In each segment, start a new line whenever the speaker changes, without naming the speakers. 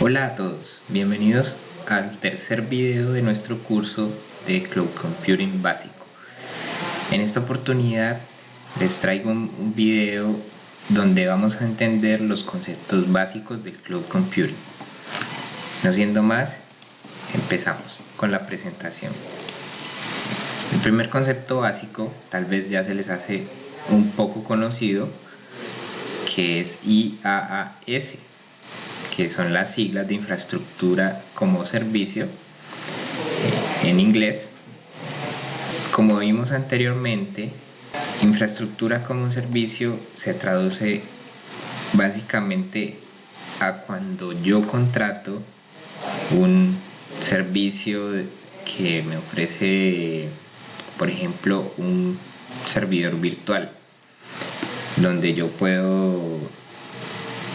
Hola a todos, bienvenidos al tercer video de nuestro curso de Cloud Computing básico. En esta oportunidad les traigo un video donde vamos a entender los conceptos básicos del Cloud Computing. No siendo más, empezamos con la presentación. El primer concepto básico tal vez ya se les hace un poco conocido, que es IaaS, que son las siglas de infraestructura como servicio en inglés. Como vimos anteriormente, infraestructura como servicio se traduce básicamente a cuando yo contrato un servicio que me ofrece, por ejemplo, un servidor virtual donde yo puedo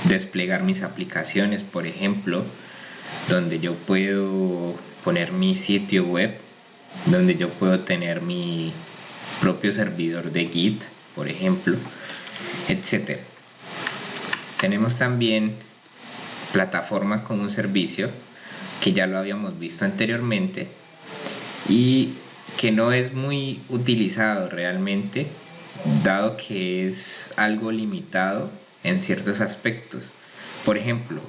desplegar mis aplicaciones, por ejemplo, donde yo puedo poner mi sitio web, donde yo puedo tener mi propio servidor de Git, por ejemplo, etc. Tenemos también plataforma como un servicio, que ya lo habíamos visto anteriormente y que no es muy utilizado realmente, dado que es algo limitado en ciertos aspectos. Por ejemplo,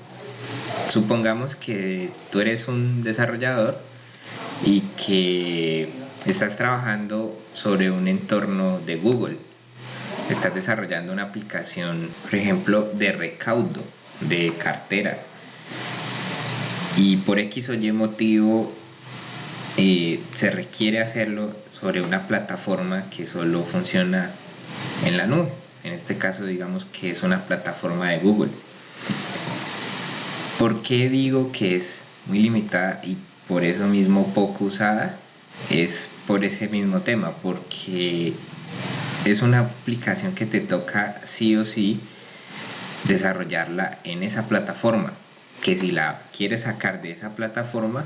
supongamos que tú eres un desarrollador y que estás trabajando sobre un entorno de Google. Estás desarrollando una aplicación, por ejemplo, de recaudo, de cartera, y por X o Y motivo se requiere hacerlo sobre una plataforma que solo funciona en la nube. En este caso, digamos que es una plataforma de Google. ¿Por qué digo que es muy limitada y por eso mismo poco usada? Es por ese mismo tema, porque es una aplicación que te toca sí o sí desarrollarla en esa plataforma, que si la quieres sacar de esa plataforma,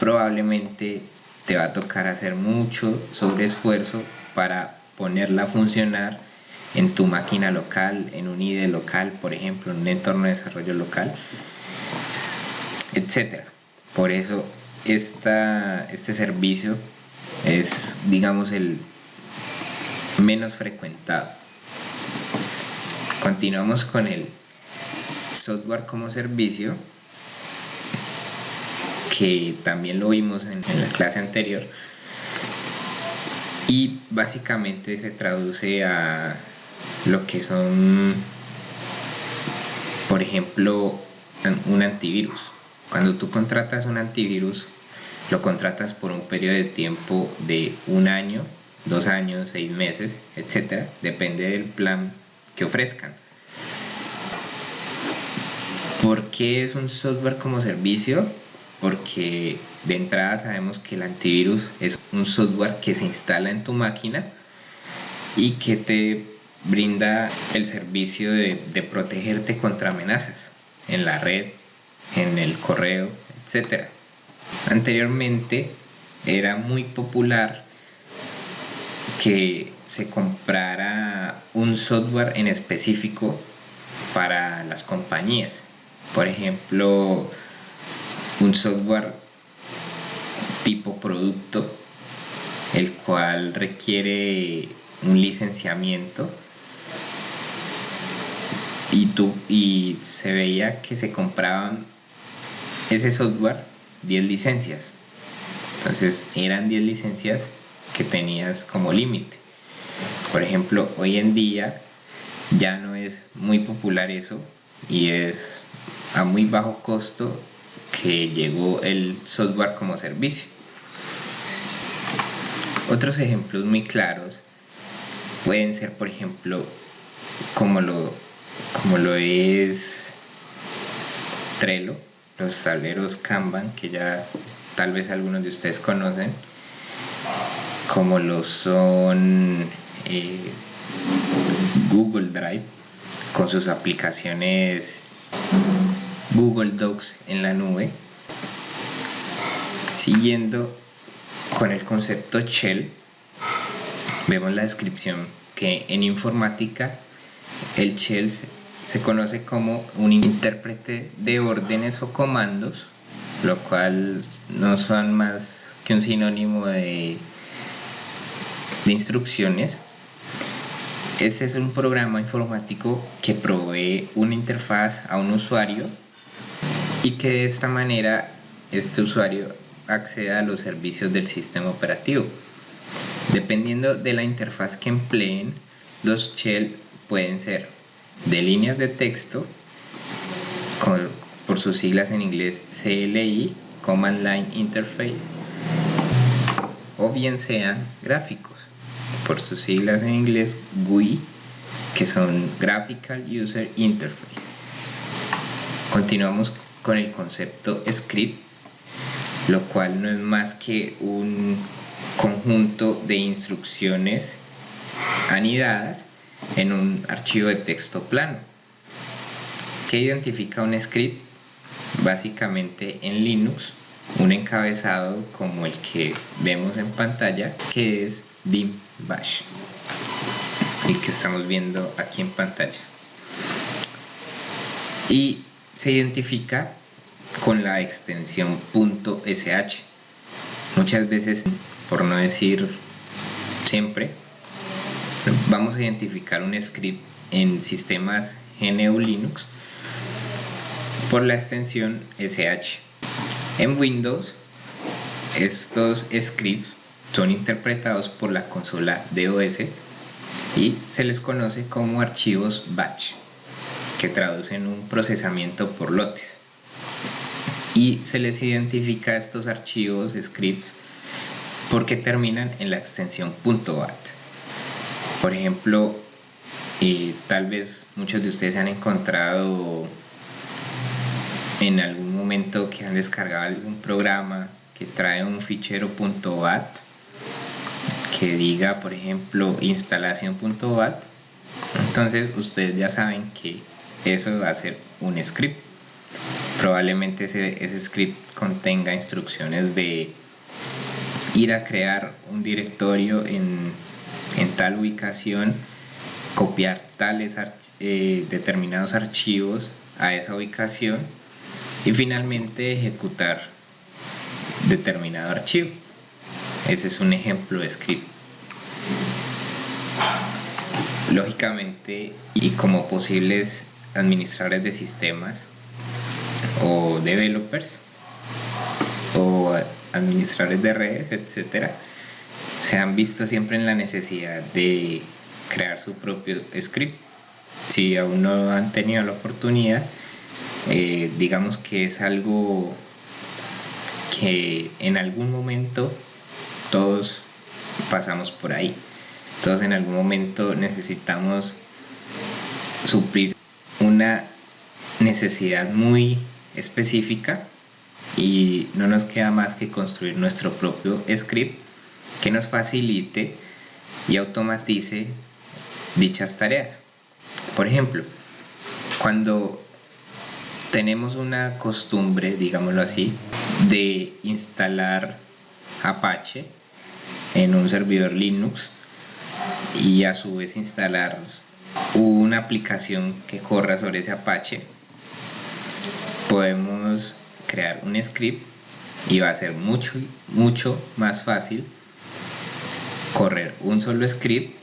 probablemente te va a tocar hacer mucho sobreesfuerzo para ponerla a funcionar en tu máquina local, en un IDE local, por ejemplo, en un entorno de desarrollo local, etc. Por eso este servicio es, digamos, el menos frecuentado. Continuamos con el software como servicio, que también lo vimos en la clase anterior, y básicamente se traduce a lo que son, por ejemplo, un antivirus. Cuando tú contratas un antivirus, lo contratas por un periodo de tiempo de 1 año, 2 años, 6 meses, etc. Depende del plan que ofrezcan. ¿Por qué es un software como servicio? Porque de entrada sabemos que el antivirus es un software que se instala en tu máquina y que te brinda el servicio de protegerte contra amenazas en la red, en el correo, etc. Anteriormente era muy popular que se comprara un software en específico para las compañías. Por ejemplo, un software tipo producto, el cual requiere un licenciamiento, y se veía que se compraban ese software 10 licencias. Entonces eran 10 licencias que tenías como límite. Por ejemplo, hoy en día ya no es muy popular eso, y es a muy bajo costo que llegó el software como servicio. Otros ejemplos muy claros pueden ser, por ejemplo, como lo es Trello, los tableros Kanban, que ya tal vez algunos de ustedes conocen, como lo son Google Drive con sus aplicaciones Google Docs en la nube. Siguiendo con el concepto Shell, vemos la descripción que en informática el Shell se conoce como un intérprete de órdenes o comandos, lo cual no son más que un sinónimo de instrucciones. Este es un programa informático que provee una interfaz a un usuario y que de esta manera este usuario accede a los servicios del sistema operativo. Dependiendo de la interfaz que empleen, los shell pueden ser de líneas de texto, por sus siglas en inglés CLI, Command Line Interface, o bien sean gráficos, por sus siglas en inglés GUI, que son Graphical User Interface. Continuamos con el concepto script, lo cual no es más que un conjunto de instrucciones anidadas en un archivo de texto plano. ¿Qué identifica un script? Básicamente en Linux, un encabezado como el que vemos en pantalla, que es bin bash, el que estamos viendo aquí en pantalla, y se identifica con la extensión .sh. Muchas veces, por no decir siempre, vamos a identificar un script en sistemas GNU Linux por la extensión sh. En Windows, estos scripts son interpretados por la consola DOS y se les conoce como archivos batch, que traducen un procesamiento por lotes. Y se les identifica estos archivos scripts porque terminan en la extensión .bat. Por ejemplo, tal vez muchos de ustedes han encontrado en algún momento que han descargado algún programa que trae un fichero .bat que diga, por ejemplo, instalación.bat. Entonces ustedes ya saben que eso va a ser un script. Probablemente ese script contenga instrucciones de ir a crear un directorio en tal ubicación, copiar tales determinados archivos a esa ubicación y finalmente ejecutar determinado archivo. Ese es un ejemplo de script. Lógicamente, y como posibles administradores de sistemas o developers o administradores de redes, etcétera, se han visto siempre en la necesidad de crear su propio script. Si aún no han tenido la oportunidad, digamos que es algo que en algún momento todos pasamos por ahí. Todos en algún momento necesitamos suplir una necesidad muy específica y no nos queda más que construir nuestro propio script que nos facilite y automatice dichas tareas. Por ejemplo, cuando tenemos una costumbre, digámoslo así, de instalar Apache en un servidor Linux y a su vez instalar una aplicación que corra sobre ese Apache, podemos crear un script y va a ser mucho más fácil correr un solo script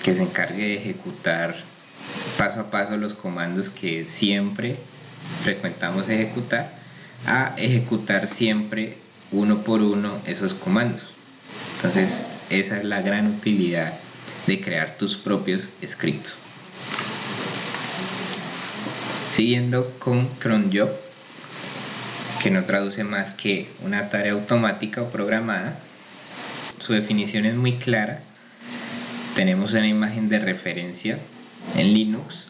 que se encargue de ejecutar paso a paso los comandos que siempre frecuentamos ejecutar, a ejecutar siempre uno por uno esos comandos. Entonces esa es la gran utilidad de crear tus propios scripts. Siguiendo con cron job, que no traduce más que una tarea automática o programada. Su definición es muy clara. Tenemos una imagen de referencia en Linux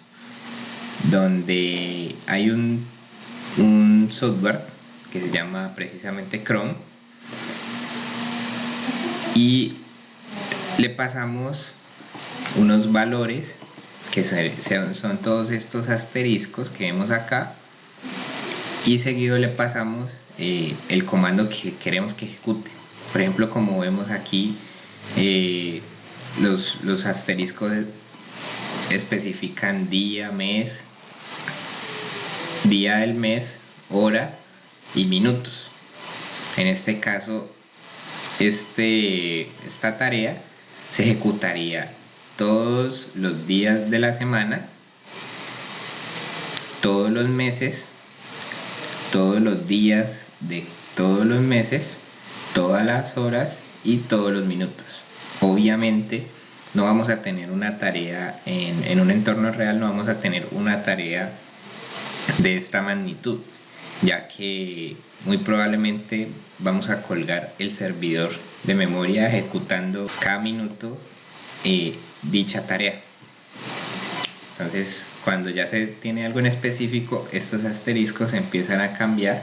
donde hay un software que se llama precisamente cron y le pasamos unos valores que son todos estos asteriscos que vemos acá, y seguido le pasamos el comando que queremos que ejecute. Por ejemplo, como vemos aquí, los asteriscos especifican día, mes, día del mes, hora y minutos. En este caso, esta tarea se ejecutaría todos los días de la semana, todos los meses, todos los días de todos los meses, todas las horas y todos los minutos. Obviamente no vamos a tener una tarea en un entorno real, no vamos a tener una tarea de esta magnitud, ya que muy probablemente vamos a colgar el servidor de memoria ejecutando cada minuto dicha tarea. Entonces, cuando ya se tiene algo en específico, estos asteriscos empiezan a cambiar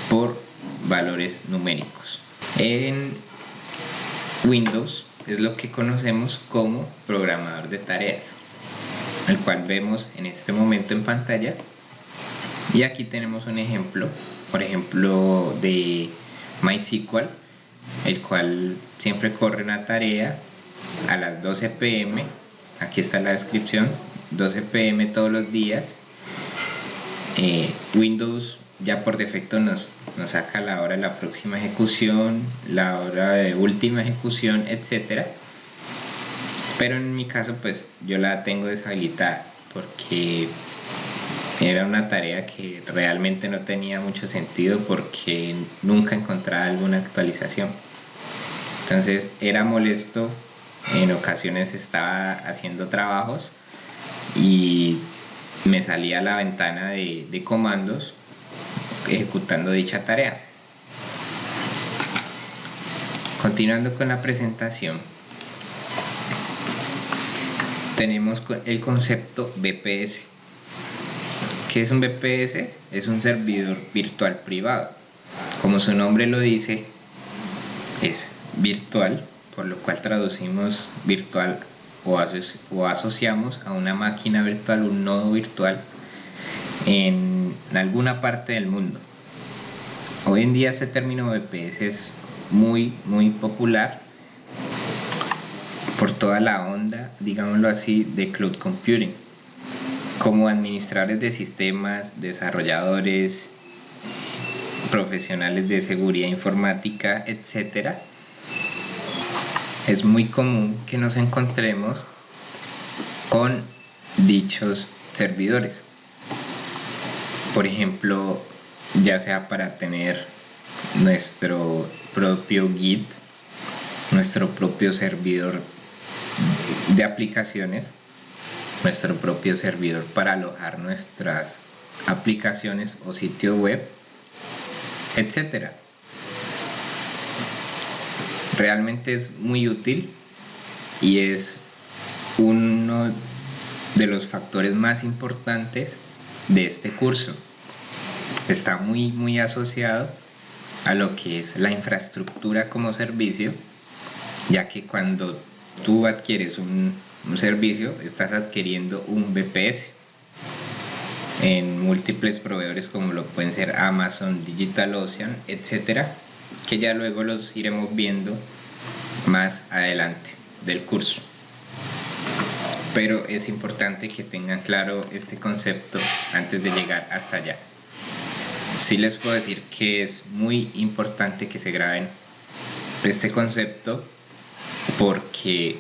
por valores numéricos. En Windows es lo que conocemos como programador de tareas, el cual vemos en este momento en pantalla. Y aquí tenemos un ejemplo, por ejemplo, de MySQL, el cual siempre corre una tarea a las 12 p.m. Aquí está la descripción, 12 p.m. todos los días. Windows ya por defecto nos saca la hora de la próxima ejecución, la hora de última ejecución, etcétera. Pero en mi caso, pues yo la tengo deshabilitada porque era una tarea que realmente no tenía mucho sentido, porque nunca encontraba alguna actualización. Entonces era molesto, en ocasiones estaba haciendo trabajos y me salía la ventana de comandos ejecutando dicha tarea. Continuando con la presentación, tenemos el concepto VPS. ¿Qué es un VPS? Es un servidor virtual privado. Como su nombre lo dice, es virtual, por lo cual traducimos virtual o asociamos a una máquina virtual, un nodo virtual en alguna parte del mundo. Hoy en día este término VPS es muy popular por toda la onda, digámoslo así, de cloud computing. Como administradores de sistemas, desarrolladores, profesionales de seguridad informática, etc., es muy común que nos encontremos con dichos servidores. Por ejemplo, ya sea para tener nuestro propio Git, nuestro propio servidor de aplicaciones, nuestro propio servidor para alojar nuestras aplicaciones o sitio web, etcétera. Realmente es muy útil y es uno de los factores más importantes de este curso. Está muy asociado a lo que es la infraestructura como servicio, ya que cuando tú adquieres un servicio, estás adquiriendo un VPS en múltiples proveedores como lo pueden ser Amazon, DigitalOcean, etcétera, que ya luego los iremos viendo más adelante del curso. Pero es importante que tengan claro este concepto antes de llegar hasta allá. Sí les puedo decir que es muy importante que se graben este concepto, porque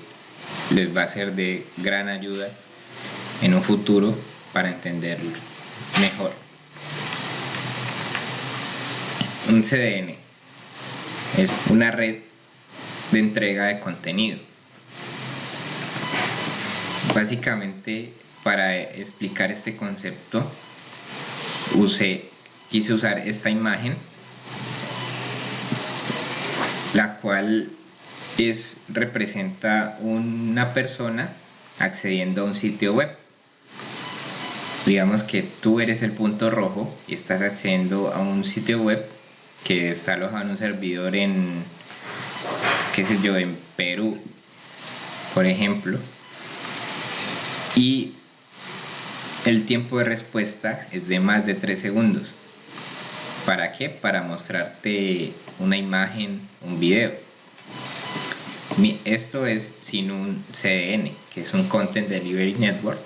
les va a ser de gran ayuda en un futuro para entenderlo mejor. Un CDN es una red de entrega de contenido. Básicamente, para explicar este concepto, quise usar esta imagen, la cual representa una persona accediendo a un sitio web. Digamos que tú eres el punto rojo y estás accediendo a un sitio web que está alojado en un servidor en Perú, por ejemplo, y el tiempo de respuesta es de más de 3 segundos. ¿Para qué? Para mostrarte una imagen, un video. Esto es sin un CDN, que es un Content Delivery Network,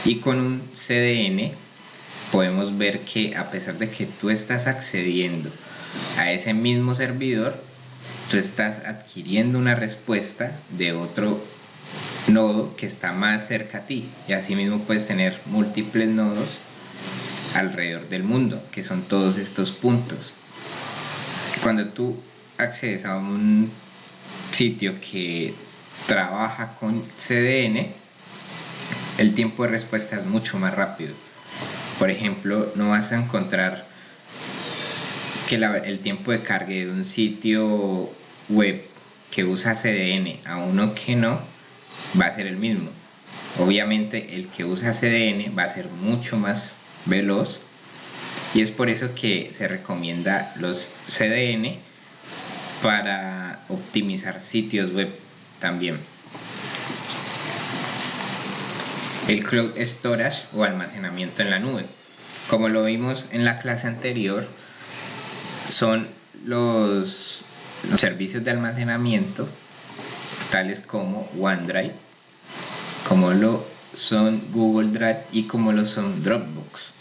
y con un CDN podemos ver que a pesar de que tú estás accediendo a ese mismo servidor, tú estás adquiriendo una respuesta de otro nodo que está más cerca a ti, y asimismo puedes tener múltiples nodos alrededor del mundo, que son todos estos puntos. Cuando tú accedes a un sitio que trabaja con CDN, el tiempo de respuesta es mucho más rápido. Por ejemplo, no vas a encontrar que el tiempo de carga de un sitio web que usa CDN a uno que no va a ser el mismo. Obviamente el que usa CDN va a ser mucho más veloz, y es por eso que se recomienda los CDN para optimizar sitios web también. El Cloud Storage o almacenamiento en la nube, como lo vimos en la clase anterior, son los servicios de almacenamiento tales como OneDrive, como lo son Google Drive y como lo son Dropbox.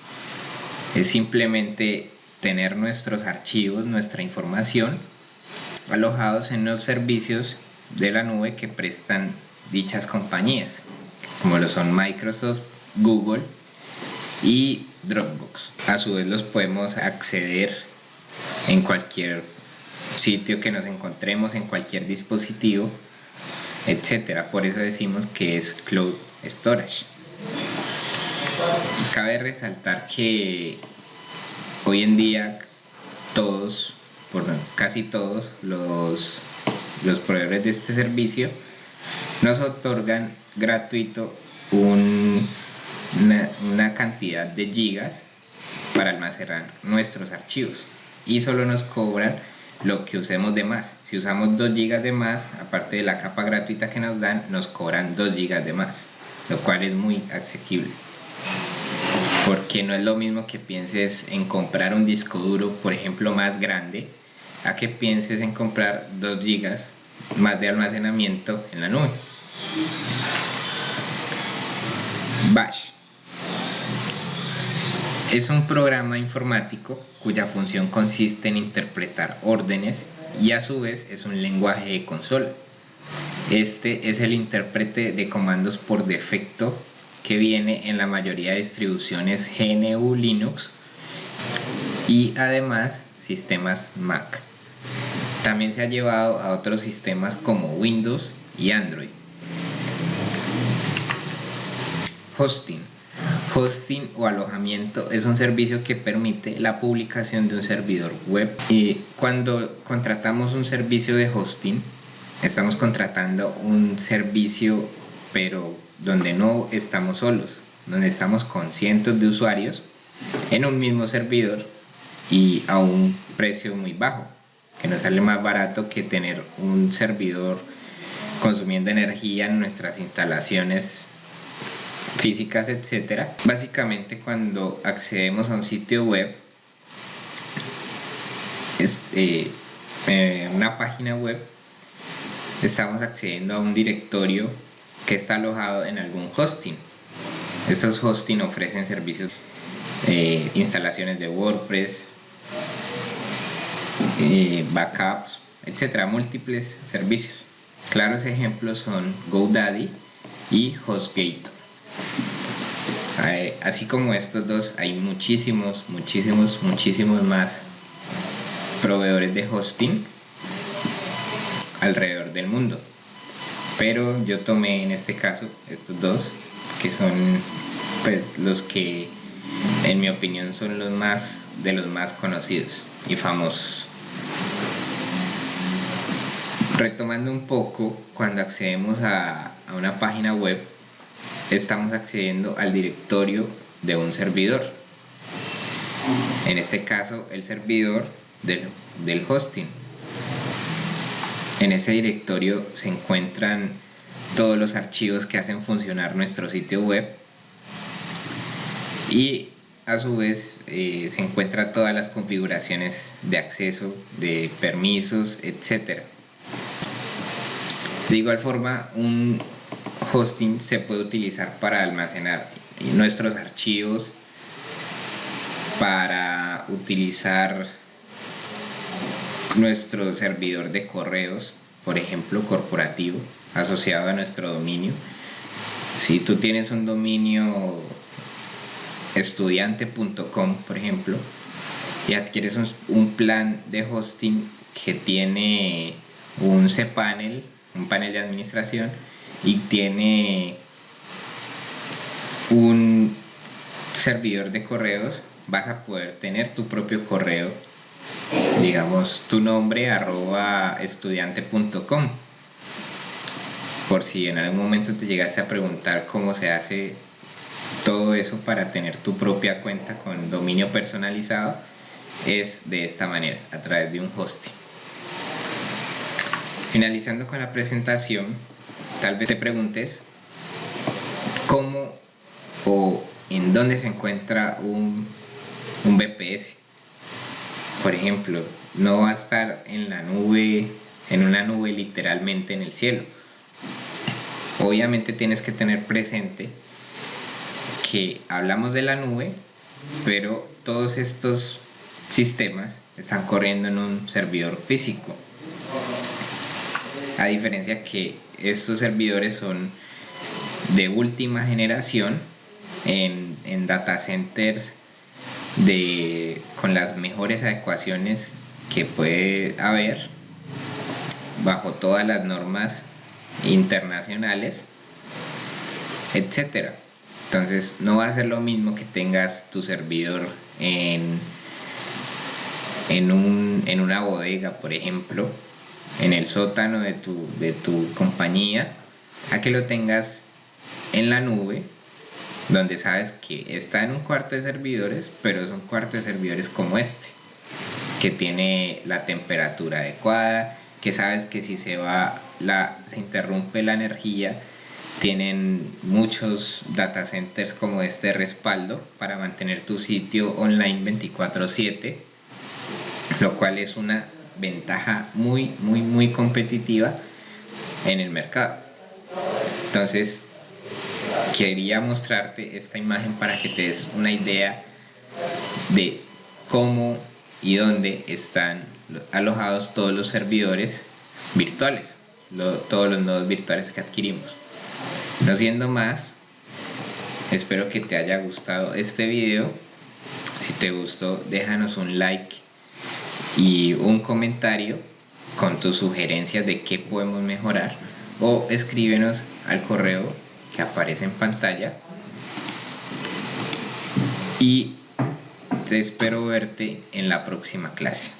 Es simplemente tener nuestros archivos, nuestra información alojados en los servicios de la nube que prestan dichas compañías, como lo son Microsoft, Google y Dropbox. A su vez los podemos acceder en cualquier sitio que nos encontremos, en cualquier dispositivo, etcétera. Por eso decimos que es Cloud Storage. Cabe resaltar que hoy en día casi todos los proveedores de este servicio nos otorgan gratuito una cantidad de gigas para almacenar nuestros archivos, y solo nos cobran lo que usemos de más. Si usamos 2 gigas de más, aparte de la capa gratuita que nos dan, nos cobran 2 gigas de más, lo cual es muy asequible, porque no es lo mismo que pienses en comprar un disco duro, por ejemplo, más grande, a que pienses en comprar 2 gigas más de almacenamiento en la nube. Bash es un programa informático cuya función consiste en interpretar órdenes, y a su vez es un lenguaje de consola. Este es el intérprete de comandos por defecto que viene en la mayoría de distribuciones GNU Linux y además sistemas Mac. También se ha llevado a otros sistemas como Windows y Android. Hosting o alojamiento es un servicio que permite la publicación de un servidor web, y cuando contratamos un servicio de hosting estamos contratando un servicio pero donde no estamos solos, donde estamos con cientos de usuarios en un mismo servidor y a un precio muy bajo, que nos sale más barato que tener un servidor consumiendo energía en nuestras instalaciones físicas, etcétera. Básicamente, cuando accedemos a un sitio web, una página web, estamos accediendo a un directorio que está alojado en algún hosting. Estos hosting ofrecen servicios, instalaciones de WordPress, backups, etcétera, múltiples servicios. Claros ejemplos son GoDaddy y HostGator. Así como estos dos, hay muchísimos más proveedores de hosting alrededor del mundo, pero yo tomé en este caso estos dos, que son pues los que en mi opinión son los más conocidos y famosos. Retomando un poco, cuando accedemos a una página web, estamos accediendo al directorio de un servidor, en este caso el servidor del hosting. En ese directorio se encuentran todos los archivos que hacen funcionar nuestro sitio web, y a su vez se encuentran todas las configuraciones de acceso, de permisos, etc. De igual forma, un hosting se puede utilizar para almacenar nuestros archivos para utilizar nuestro servidor de correos, por ejemplo, corporativo, asociado a nuestro dominio. Si tú tienes un dominio estudiante.com, por ejemplo, y adquieres un plan de hosting que tiene un cPanel, un panel de administración, y tiene un servidor de correos, vas a poder tener tu propio correo, digamos tu nombre @estudiante.com, por si en algún momento te llegaste a preguntar cómo se hace todo eso para tener tu propia cuenta con dominio personalizado. Es de esta manera, a través de un hosting. Finalizando con la presentación, tal vez te preguntes cómo o en dónde se encuentra un VPS. Por ejemplo, no va a estar en la nube, en una nube literalmente en el cielo. Obviamente tienes que tener presente que hablamos de la nube, pero todos estos sistemas están corriendo en un servidor físico. A diferencia que estos servidores son de última generación en data centers con las mejores adecuaciones que puede haber bajo todas las normas internacionales, etcétera. Entonces no va a ser lo mismo que tengas tu servidor en una bodega, por ejemplo, en el sótano de tu compañía, a que lo tengas en la nube, donde sabes que está en un cuarto de servidores, pero es un cuarto de servidores como este, que tiene la temperatura adecuada, que sabes que si se interrumpe la energía, tienen muchos data centers como este respaldo para mantener tu sitio online 24/7, lo cual es una ventaja muy competitiva en el mercado. Entonces quería mostrarte esta imagen para que te des una idea de cómo y dónde están alojados todos los servidores virtuales, todos los nodos virtuales que adquirimos. No siendo más, espero que te haya gustado este video. Si te gustó, déjanos un like y un comentario con tus sugerencias de qué podemos mejorar, o escríbenos al correo que aparece en pantalla, y te espero verte en la próxima clase.